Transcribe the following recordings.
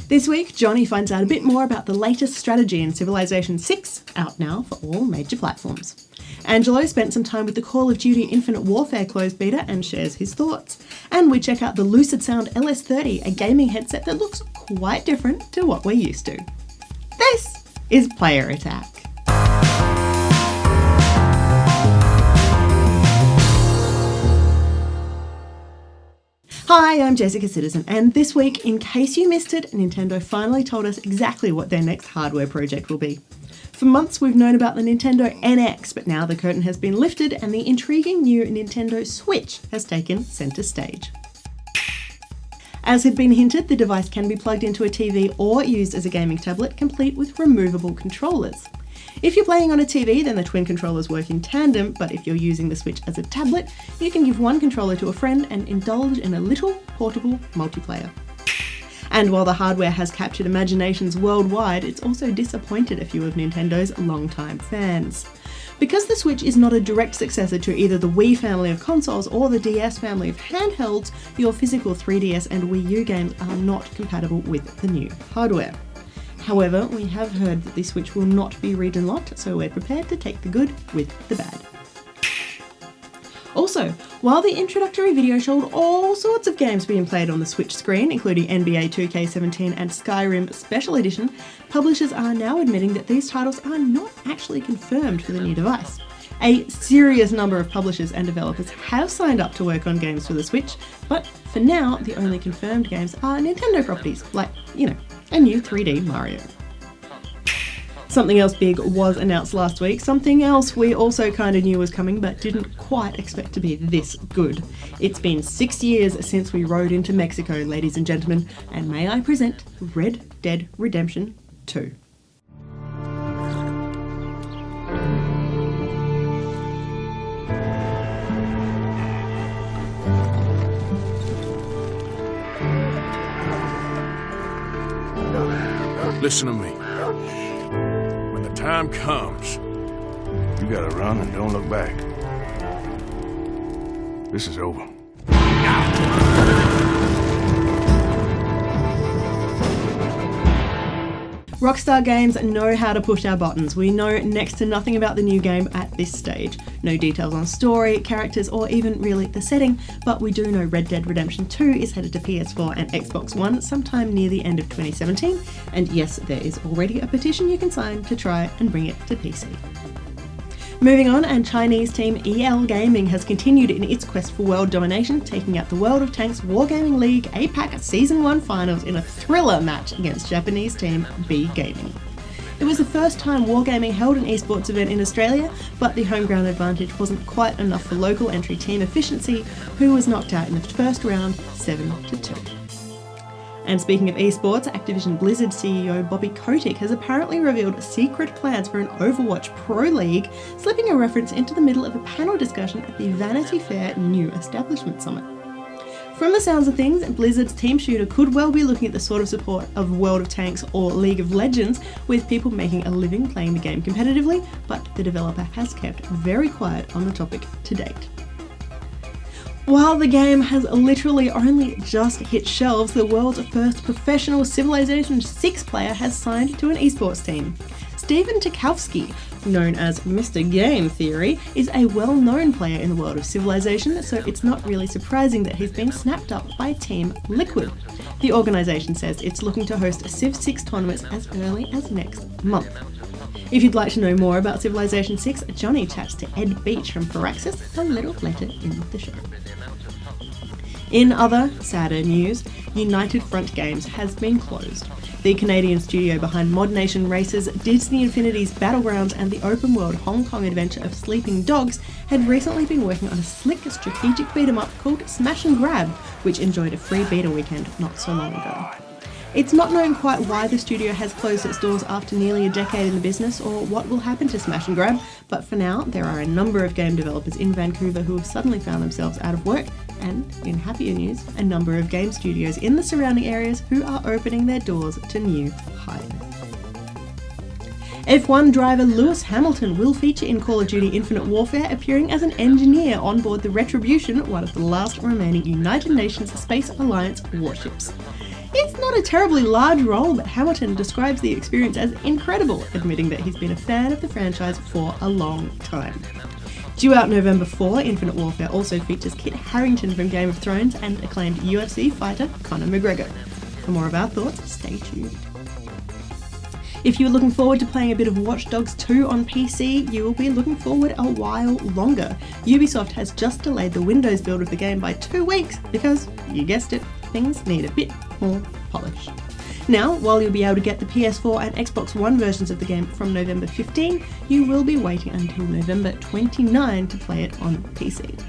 This week, Jonny finds out a bit more about the latest strategy in Civilization 6, out now for all major platforms. Angelo spent some time with the Call of Duty Infinite Warfare closed beta and shares his thoughts. And we check out the LucidSound LS30, a gaming headset that looks quite different to what we're used to. This is Player Attack. Hi, I'm Jessica Citizen, and this week, in case you missed it, Nintendo finally told us exactly what their next hardware project will be. For months we've known about the Nintendo NX, but now the curtain has been lifted and the intriguing new Nintendo Switch has taken centre stage. As had been hinted, the device can be plugged into a TV or used as a gaming tablet, complete with removable controllers. If you're playing on a TV, then the twin controllers work in tandem, but if you're using the Switch as a tablet, you can give one controller to a friend and indulge in a little portable multiplayer. And while the hardware has captured imaginations worldwide, it's also disappointed a few of Nintendo's longtime fans. Because the Switch is not a direct successor to either the Wii family of consoles or the DS family of handhelds, your physical 3DS and Wii U games are not compatible with the new hardware. However, we have heard that the Switch will not be read and locked, so we're prepared to take the good with the bad. Also, while the introductory video showed all sorts of games being played on the Switch screen, including NBA 2K17 and Skyrim Special Edition, publishers are now admitting that these titles are not actually confirmed for the new device. A serious number of publishers and developers have signed up to work on games for the Switch, but for now, the only confirmed games are Nintendo properties, like, a new 3D Mario. Something else big was announced last week, something else we also kind of knew was coming but didn't quite expect to be this good. It's been 6 years since we rode into Mexico, ladies and gentlemen, and may I present Red Dead Redemption 2. Listen to me. When the time comes, you gotta run and don't look back. This is over. Rockstar Games know how to push our buttons. We know next to nothing about the new game at this stage. No details on story, characters, or even really the setting, but we do know Red Dead Redemption 2 is headed to PS4 and Xbox One sometime near the end of 2017, and yes, there is already a petition you can sign to try and bring it to PC. Moving on, and Chinese team EL Gaming has continued in its quest for world domination, taking out the World of Tanks Wargaming League APAC Season 1 finals in a thriller match against Japanese team B Gaming. It was the first time Wargaming held an esports event in Australia, but the home ground advantage wasn't quite enough for local entry Team Efficiency, who was knocked out in the first round 7-2. And speaking of esports, Activision Blizzard CEO Bobby Kotick has apparently revealed secret plans for an Overwatch Pro League, slipping a reference into the middle of a panel discussion at the Vanity Fair New Establishment Summit. From the sounds of things, Blizzard's team shooter could well be looking at the sort of support of World of Tanks or League of Legends, with people making a living playing the game competitively, but the developer has kept very quiet on the topic to date. While the game has literally only just hit shelves, the world's first professional Civilization 6 player has signed to an esports team. Steven Tarkowski, known as Mr. Game Theory, is a well-known player in the world of Civilization, so it's not really surprising that he's been snapped up by Team Liquid. The organisation says it's looking to host Civ 6 tournaments as early as next month. If you'd like to know more about Civilization 6, Jonny chats to Ed Beach from Firaxis a little later in the show. In other, sadder news, United Front Games has been closed. The Canadian studio behind Mod Nation Races, Disney Infinity's Battlegrounds and the open-world Hong Kong adventure of Sleeping Dogs had recently been working on a slick strategic beat-em-up called Smash and Grab, which enjoyed a free beta weekend not so long ago. It's not known quite why the studio has closed its doors after nearly a decade in the business or what will happen to Smash and Grab, but for now there are a number of game developers in Vancouver who have suddenly found themselves out of work, and, in happier news, a number of game studios in the surrounding areas who are opening their doors to new hires. F1 driver Lewis Hamilton will feature in Call of Duty Infinite Warfare, appearing as an engineer on board the Retribution, one of the last remaining United Nations Space Alliance warships. It's not a terribly large role, but Hamilton describes the experience as incredible, admitting that he's been a fan of the franchise for a long time. Due out November 4, Infinite Warfare also features Kit Harington from Game of Thrones and acclaimed UFC fighter Conor McGregor. For more of our thoughts, stay tuned. If you're looking forward to playing a bit of Watch Dogs 2 on PC, you will be looking forward a while longer. Ubisoft has just delayed the Windows build of the game by 2 weeks because, you guessed it, things need a bit more polish. Now, while you'll be able to get the PS4 and Xbox One versions of the game from November 15, you will be waiting until November 29 to play it on PC.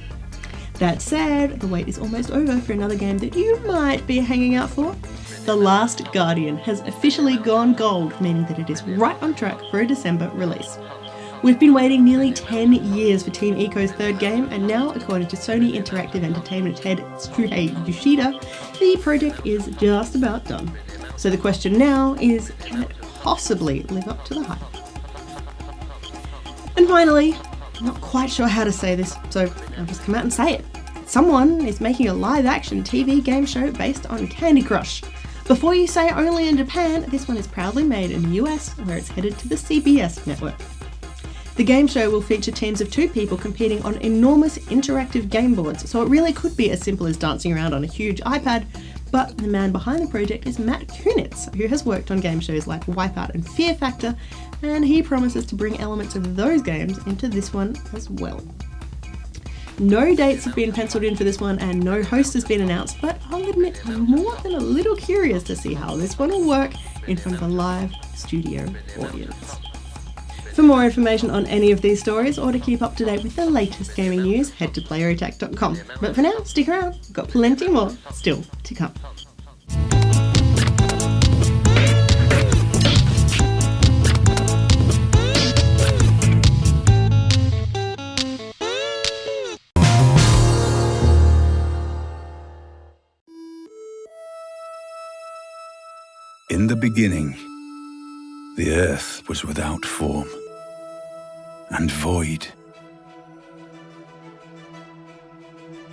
That said, the wait is almost over for another game that you might be hanging out for. The Last Guardian has officially gone gold, meaning that it is right on track for a December release. We've been waiting nearly 10 years for Team Ico's third game, and now, according to Sony Interactive Entertainment head Shuhei Yoshida, the project is just about done. So the question now is, can it possibly live up to the hype? And finally, I'm not quite sure how to say this, so I'll just come out and say it. Someone is making a live-action TV game show based on Candy Crush. Before you say only in Japan, this one is proudly made in the US, where it's headed to the CBS network. The game show will feature teams of 2 people competing on enormous interactive game boards, so it really could be as simple as dancing around on a huge iPad, but the man behind the project is Matt Kunitz, who has worked on game shows like Wipeout and Fear Factor, and he promises to bring elements of those games into this one as well. No dates have been penciled in for this one and no host has been announced, but I'll admit I'm more than a little curious to see how this one will work in front of a live studio audience. For more information on any of these stories or to keep up to date with the latest gaming news, head to playerattack.com. But for now, stick around, we've got plenty more still to come. In the beginning, the earth was without form and void.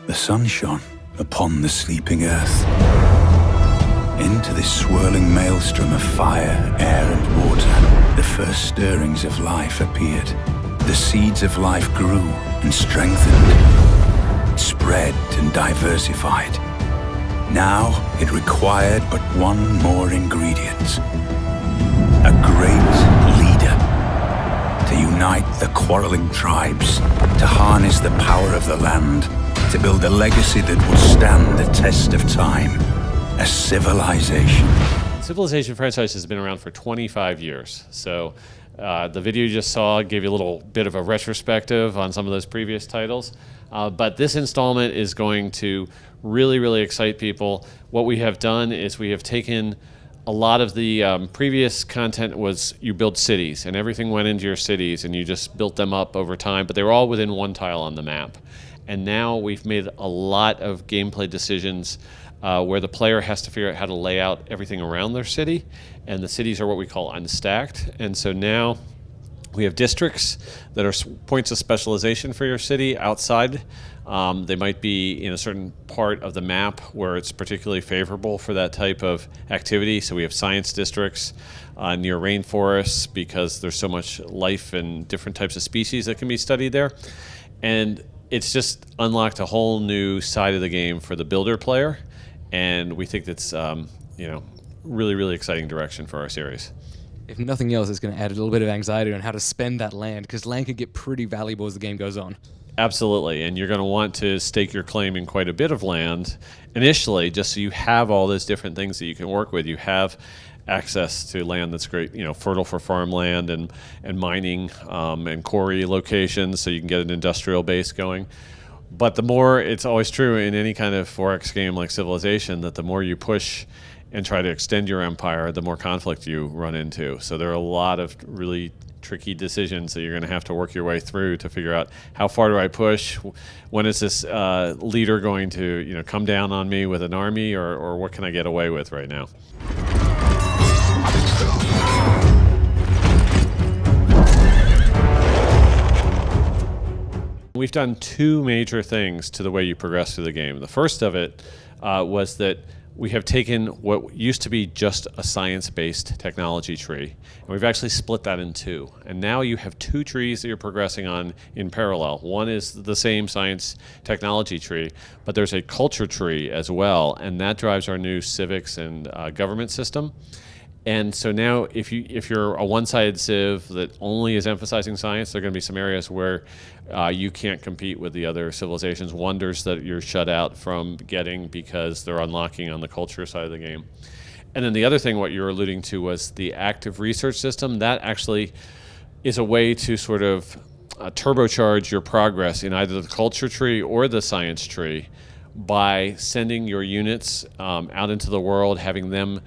The sun shone upon the sleeping earth. Into this swirling maelstrom of fire, air, and water, the first stirrings of life appeared. The seeds of life grew and strengthened, spread and diversified. Now it required but one more ingredient. A great leader. To unite the quarreling tribes, to harness the power of the land, to build a legacy that would stand the test of time. A civilization. Civilization franchise has been around for 25 years. So the video you just saw gave you a little bit of a retrospective on some of those previous titles. But this installment is going to really, really excite people. What we have done is we have taken a lot of the previous content was you build cities, and everything went into your cities, and you just built them up over time, but they were all within one tile on the map. And now we've made a lot of gameplay decisions where the player has to figure out how to lay out everything around their city, and the cities are what we call unstacked. And so now we have districts that are points of specialization for your city outside. They might be in a certain part of the map where it's particularly favorable for that type of activity. So we have science districts near rainforests because there's so much life and different types of species that can be studied there. And it's just unlocked a whole new side of the game for the builder player. And we think that's really, really exciting direction for our series. If nothing else, it's going to add a little bit of anxiety on how to spend that land, because land can get pretty valuable as the game goes on. Absolutely, and you're going to want to stake your claim in quite a bit of land initially, just so you have all those different things that you can work with. You have access to land that's great, fertile for farmland and mining and quarry locations, so you can get an industrial base going. But the more, it's always true in any kind of 4X game like Civilization, that the more you push and try to extend your empire, the more conflict you run into. So there are a lot of really tricky decisions that you're going to have to work your way through to figure out how far do I push, when is this leader going to come down on me with an army, or what can I get away with right now. We've done 2 major things to the way you progress through the game. The first of it was that we have taken what used to be just a science-based technology tree, and we've actually split that in two. And now you have two trees that you're progressing on in parallel. One is the same science technology tree, but there's a culture tree as well, and that drives our new civics and government system. And so now if you're a one-sided civ that only is emphasizing science, there are going to be some areas where you can't compete with the other civilizations, wonders that you're shut out from getting because they're unlocking on the culture side of the game. And then the other thing, what you're alluding to, was the active research system. That actually is a way to sort of turbocharge your progress in either the culture tree or the science tree by sending your units out into the world, having them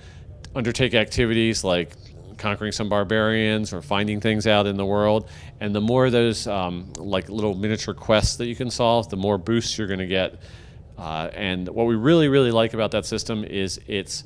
undertake activities like conquering some barbarians or finding things out in the world. And the more those like little miniature quests that you can solve, the more boosts you're going to get. And what we really, really like about that system is it's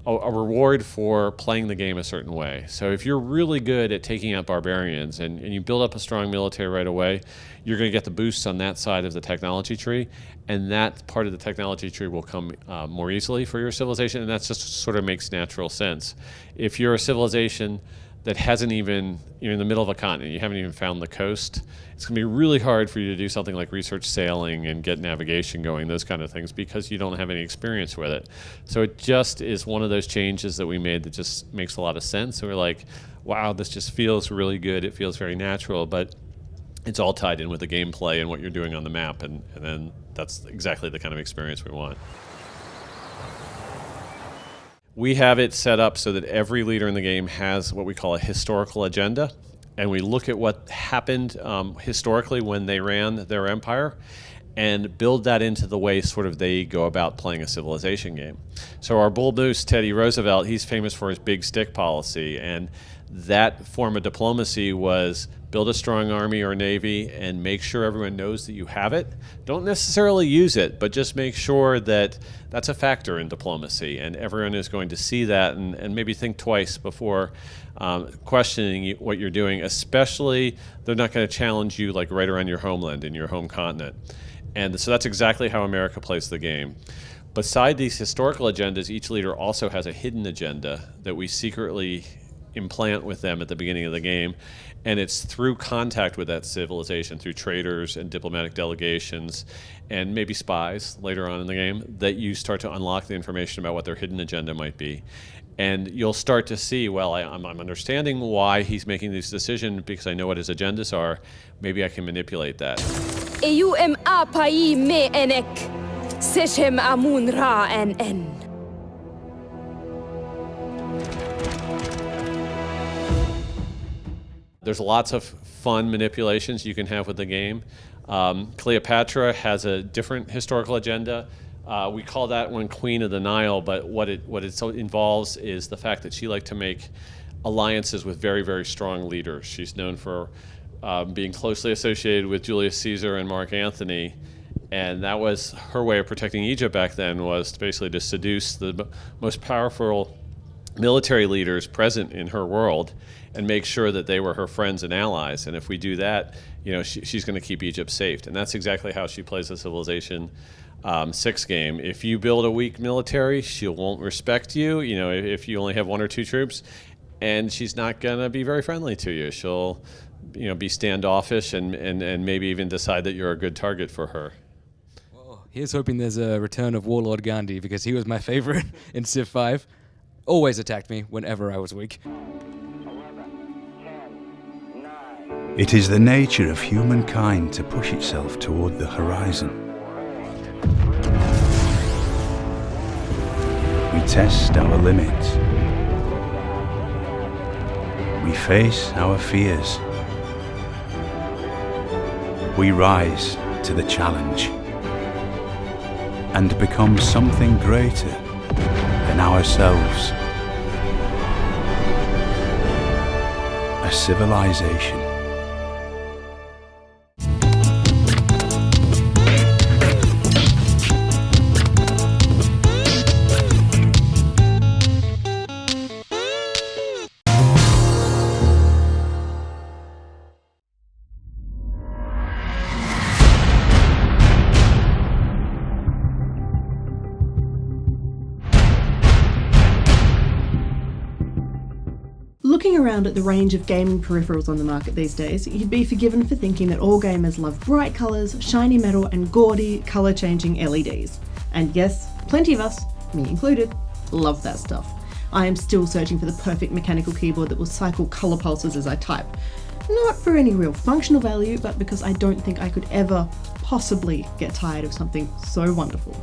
a reward for playing the game a certain way. So if you're really good at taking out barbarians and you build up a strong military right away, you're going to get the boosts on that side of the technology tree, and that part of the technology tree will come more easily for your civilization, and that just sort of makes natural sense. If you're a civilization that hasn't even, you're in the middle of a continent, you haven't even found the coast, it's going to be really hard for you to do something like research sailing and get navigation going, those kind of things, because you don't have any experience with it. So it just is one of those changes that we made that just makes a lot of sense. And we're like, wow, this just feels really good. It feels very natural, but it's all tied in with the gameplay and what you're doing on the map, and then that's exactly the kind of experience we want. We have it set up so that every leader in the game has what we call a historical agenda, and we look at what happened historically when they ran their empire and build that into the way sort of they go about playing a civilization game. So our bull moose, Teddy Roosevelt, he's famous for his big stick policy, and that form of diplomacy was build a strong army or navy and make sure everyone knows that you have it. Don't necessarily use it, but just make sure that that's a factor in diplomacy, and everyone is going to see that and maybe think twice before questioning what you're doing, especially they're not going to challenge you like right around your homeland in your home continent. And so that's exactly how America plays the game. Beside these historical agendas, each leader also has a hidden agenda that we secretly implant with them at the beginning of the game, and it's through contact with that civilization, through traders and diplomatic delegations and maybe spies later on in the game, that you start to unlock the information about what their hidden agenda might be. And you'll start to see, well, I'm understanding why he's making these decisions because I know what his agendas are. Maybe I can manipulate that. There's lots of fun manipulations you can have with the game. Cleopatra has a different historical agenda. We call that one Queen of the Nile, but what it involves is the fact that she liked to make alliances with very, very strong leaders. She's known for being closely associated with Julius Caesar and Mark Antony, and that was her way of protecting Egypt back then, was basically to seduce the most powerful military leaders present in her world and make sure that they were her friends and allies. And if we do that, she's going to keep Egypt safe. And that's exactly how she plays the Civilization 6 game. If you build a weak military, she won't respect you, if you only have 1 or 2 troops, and she's not going to be very friendly to you. She'll be standoffish and maybe even decide that you're a good target for her. Well, here's hoping there's a return of Warlord Gandhi, because he was my favorite in Civ 5. Always attacked me whenever I was weak. It is the nature of humankind to push itself toward the horizon. We test our limits. We face our fears. We rise to the challenge and become something greater than ourselves. A civilization. Looking around at the range of gaming peripherals on the market these days, you'd be forgiven for thinking that all gamers love bright colours, shiny metal and gaudy, colour-changing LEDs. And yes, plenty of us, me included, love that stuff. I am still searching for the perfect mechanical keyboard that will cycle colour pulses as I type. Not for any real functional value, but because I don't think I could ever possibly get tired of something so wonderful.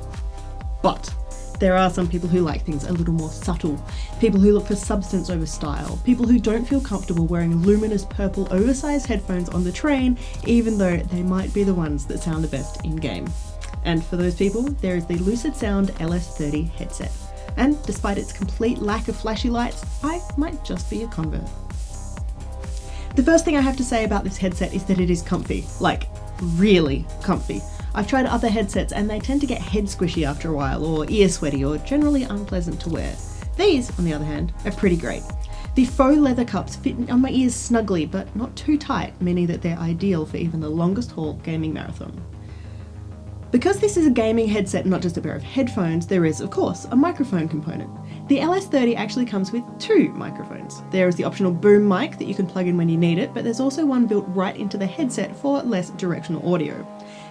But there are some people who like things a little more subtle, people who look for substance over style, people who don't feel comfortable wearing luminous purple oversized headphones on the train, even though they might be the ones that sound the best in-game. And for those people, there is the LucidSound LS30 headset. And despite its complete lack of flashy lights, I might just be a convert. The first thing I have to say about this headset is that it is comfy, like really comfy. I've tried other headsets and they tend to get head squishy after a while, or ear sweaty, or generally unpleasant to wear. These, on the other hand, are pretty great. The faux leather cups fit on my ears snugly, but not too tight, meaning that they're ideal for even the longest haul gaming marathon. Because this is a gaming headset, not just a pair of headphones, there is, of course, a microphone component. The LS30 actually comes with two microphones. There is the optional boom mic that you can plug in when you need it, but there's also one built right into the headset for less directional audio.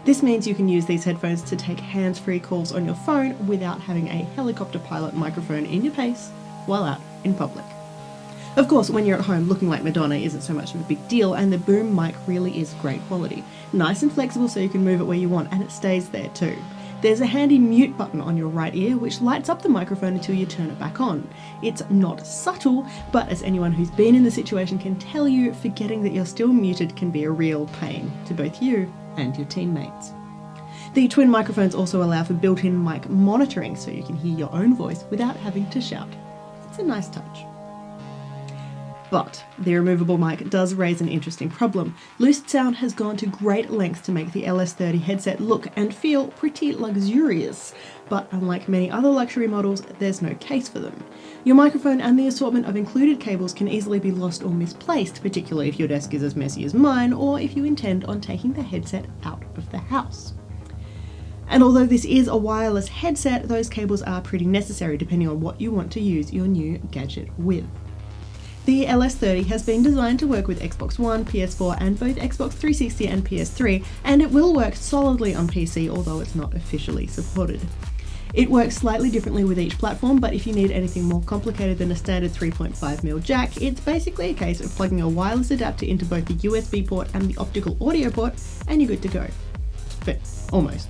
This means you can use these headphones to take hands-free calls on your phone without having a helicopter pilot microphone in your face while out in public. Of course, when you're at home, looking like Madonna isn't so much of a big deal, and the boom mic really is great quality. Nice and flexible so you can move it where you want, and it stays there too. There's a handy mute button on your right ear which lights up the microphone until you turn it back on. It's not subtle, but as anyone who's been in the situation can tell you, forgetting that you're still muted can be a real pain to both you and your teammates. The twin microphones also allow for built-in mic monitoring so you can hear your own voice without having to shout. It's a nice touch. But the removable mic does raise an interesting problem. LucidSound has gone to great lengths to make the LS30 headset look and feel pretty luxurious, but unlike many other luxury models, there's no case for them. Your microphone and the assortment of included cables can easily be lost or misplaced, particularly if your desk is as messy as mine, or if you intend on taking the headset out of the house. And although this is a wireless headset, those cables are pretty necessary depending on what you want to use your new gadget with. The LS30 has been designed to work with Xbox One, PS4 and both Xbox 360 and PS3, and it will work solidly on PC, although it's not officially supported. It works slightly differently with each platform, but if you need anything more complicated than a standard 3.5mm jack, it's basically a case of plugging a wireless adapter into both the USB port and the optical audio port, and you're good to go. But almost.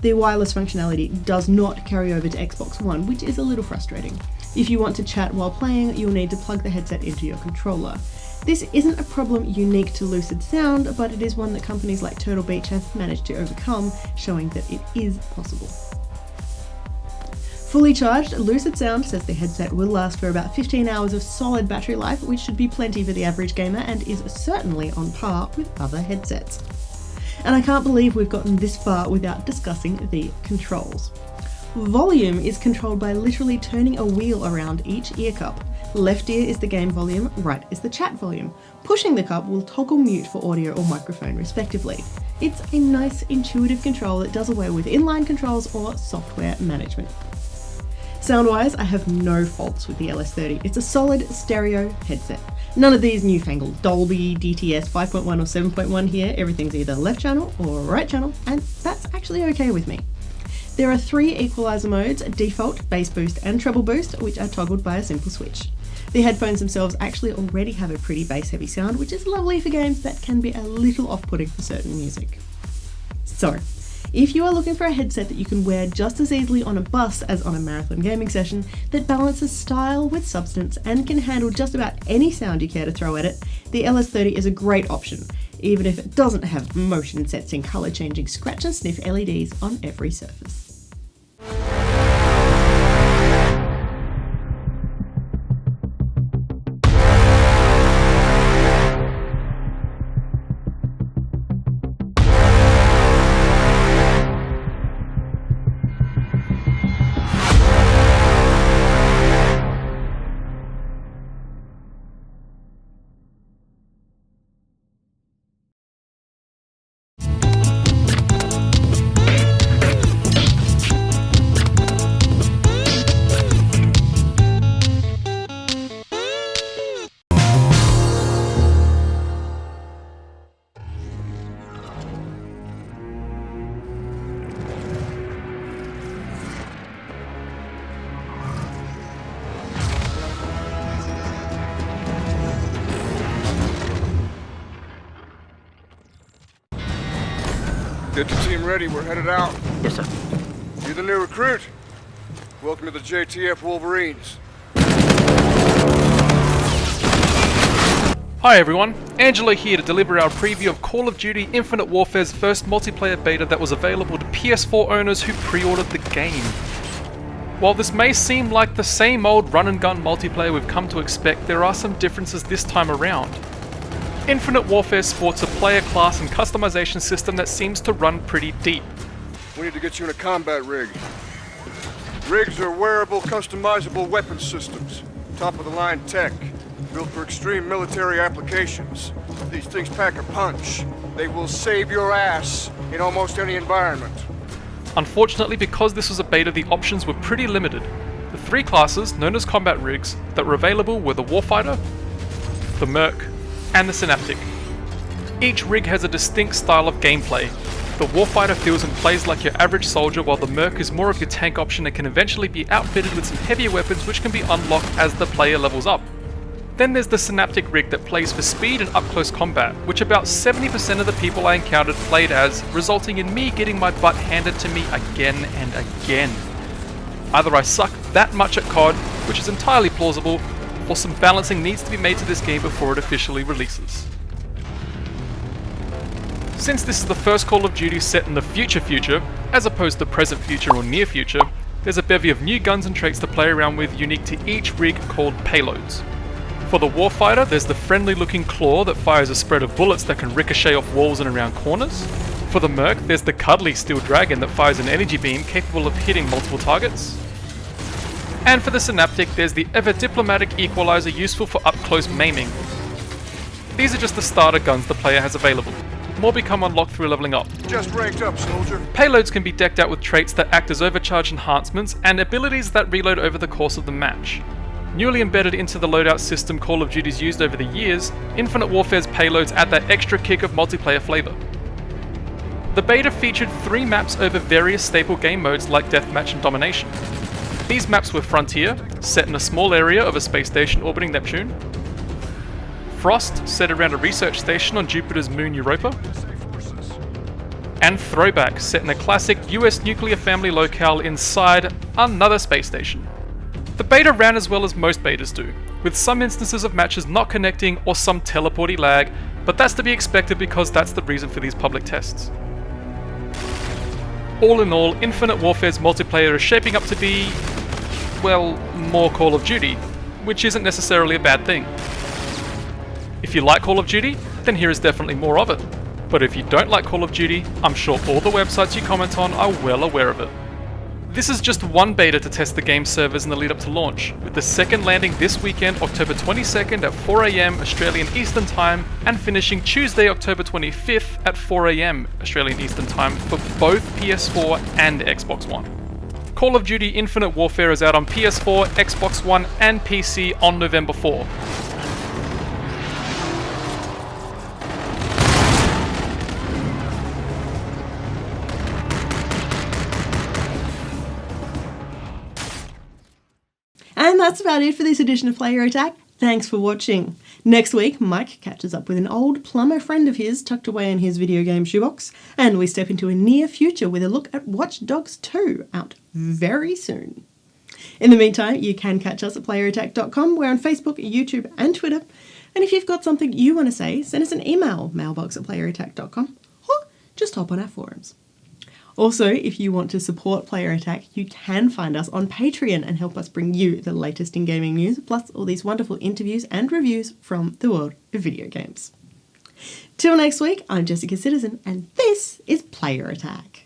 The wireless functionality does not carry over to Xbox One, which is a little frustrating. If you want to chat while playing, you'll need to plug the headset into your controller. This isn't a problem unique to LucidSound, but it is one that companies like Turtle Beach have managed to overcome, showing that it is possible. Fully charged, LucidSound says the headset will last for about 15 hours of solid battery life, which should be plenty for the average gamer and is certainly on par with other headsets. And I can't believe we've gotten this far without discussing the controls. Volume is controlled by literally turning a wheel around each ear cup. Left ear is the game volume, right is the chat volume. Pushing the cup will toggle mute for audio or microphone respectively. It's a nice intuitive control that does away with inline controls or software management. Sound-wise, I have no faults with the LS30. It's a solid stereo headset. None of these newfangled Dolby, DTS 5.1 or 7.1 here. Everything's either left channel or right channel, and that's actually okay with me. There are 3 equalizer modes: default, bass boost and treble boost, which are toggled by a simple switch. The headphones themselves actually already have a pretty bass heavy sound, which is lovely for games that can be a little off-putting for certain music. So, if you are looking for a headset that you can wear just as easily on a bus as on a marathon gaming session, that balances style with substance and can handle just about any sound you care to throw at it, the LS30 is a great option, even if it doesn't have motion sensing, colour changing scratch and sniff LEDs on every surface. Get the team ready, we're headed out. Yes, sir. You the new recruit? Welcome to the JTF Wolverines. Hi everyone, Angelo here to deliver our preview of Call of Duty Infinite Warfare's first multiplayer beta that was available to PS4 owners who pre-ordered the game. While this may seem like the same old run-and-gun multiplayer we've come to expect, there are some differences this time around. Infinite Warfare sports a player class and customization system that seems to run pretty deep. We need to get you in a combat rig. Rigs are wearable, customizable weapon systems. Top-of-the-line tech, built for extreme military applications. These things pack a punch. They will save your ass in almost any environment. Unfortunately, because this was a beta, the options were pretty limited. The three classes, known as combat rigs, that were available were the Warfighter, the Merc, and the Synaptic. Each rig has a distinct style of gameplay. The Warfighter feels and plays like your average soldier, while the Merc is more of your tank option and can eventually be outfitted with some heavier weapons which can be unlocked as the player levels up. Then there's the Synaptic rig that plays for speed and up-close combat, which about 70% of the people I encountered played as, resulting in me getting my butt handed to me again and again. Either I suck that much at COD, which is entirely plausible, or some balancing needs to be made to this game before it officially releases. Since this is the first Call of Duty set in the future, as opposed to present future or near future, there's a bevy of new guns and traits to play around with unique to each rig called payloads. For the Warfighter, there's the friendly-looking claw that fires a spread of bullets that can ricochet off walls and around corners. For the Merc, there's the cuddly steel dragon that fires an energy beam capable of hitting multiple targets. And for the Synaptic, there's the ever-diplomatic equalizer useful for up-close maiming. These are just the starter guns the player has available. More become unlocked through leveling up. Just ranked up, soldier. Payloads can be decked out with traits that act as overcharge enhancements and abilities that reload over the course of the match. Newly embedded into the loadout system Call of Duty's used over the years, Infinite Warfare's payloads add that extra kick of multiplayer flavour. The beta featured 3 maps over various staple game modes like Deathmatch and Domination. These maps were Frontier, set in a small area of a space station orbiting Neptune; Frost, set around a research station on Jupiter's moon Europa; and Throwback, set in a classic US nuclear family locale inside another space station. The beta ran as well as most betas do, with some instances of matches not connecting or some teleporty lag, but that's to be expected because that's the reason for these public tests. All in all, Infinite Warfare's multiplayer is shaping up to be, well, more Call of Duty, which isn't necessarily a bad thing. If you like Call of Duty, then here is definitely more of it. But if you don't like Call of Duty, I'm sure all the websites you comment on are well aware of it. This is just one beta to test the game's servers in the lead up to launch, with the second landing this weekend, October 22nd at 4 AM Australian Eastern Time, and finishing Tuesday, October 25th at 4 AM Australian Eastern Time for both PS4 and Xbox One. Call of Duty Infinite Warfare is out on PS4, Xbox One, and PC on November 4. And that's about it for this edition of Player Attack. Thanks for watching. Next week, Mike catches up with an old plumber friend of his tucked away in his video game shoebox, and we step into a near future with a look at Watch Dogs 2, out very soon. In the meantime, you can catch us at playerattack.com. We're on Facebook, YouTube, and Twitter. And if you've got something you want to say, send us an email, mailbox@playerattack.com, or just hop on our forums. Also, if you want to support Player Attack, you can find us on Patreon and help us bring you the latest in gaming news, plus all these wonderful interviews and reviews from the world of video games. Till next week, I'm Jessica Citizen, and this is Player Attack.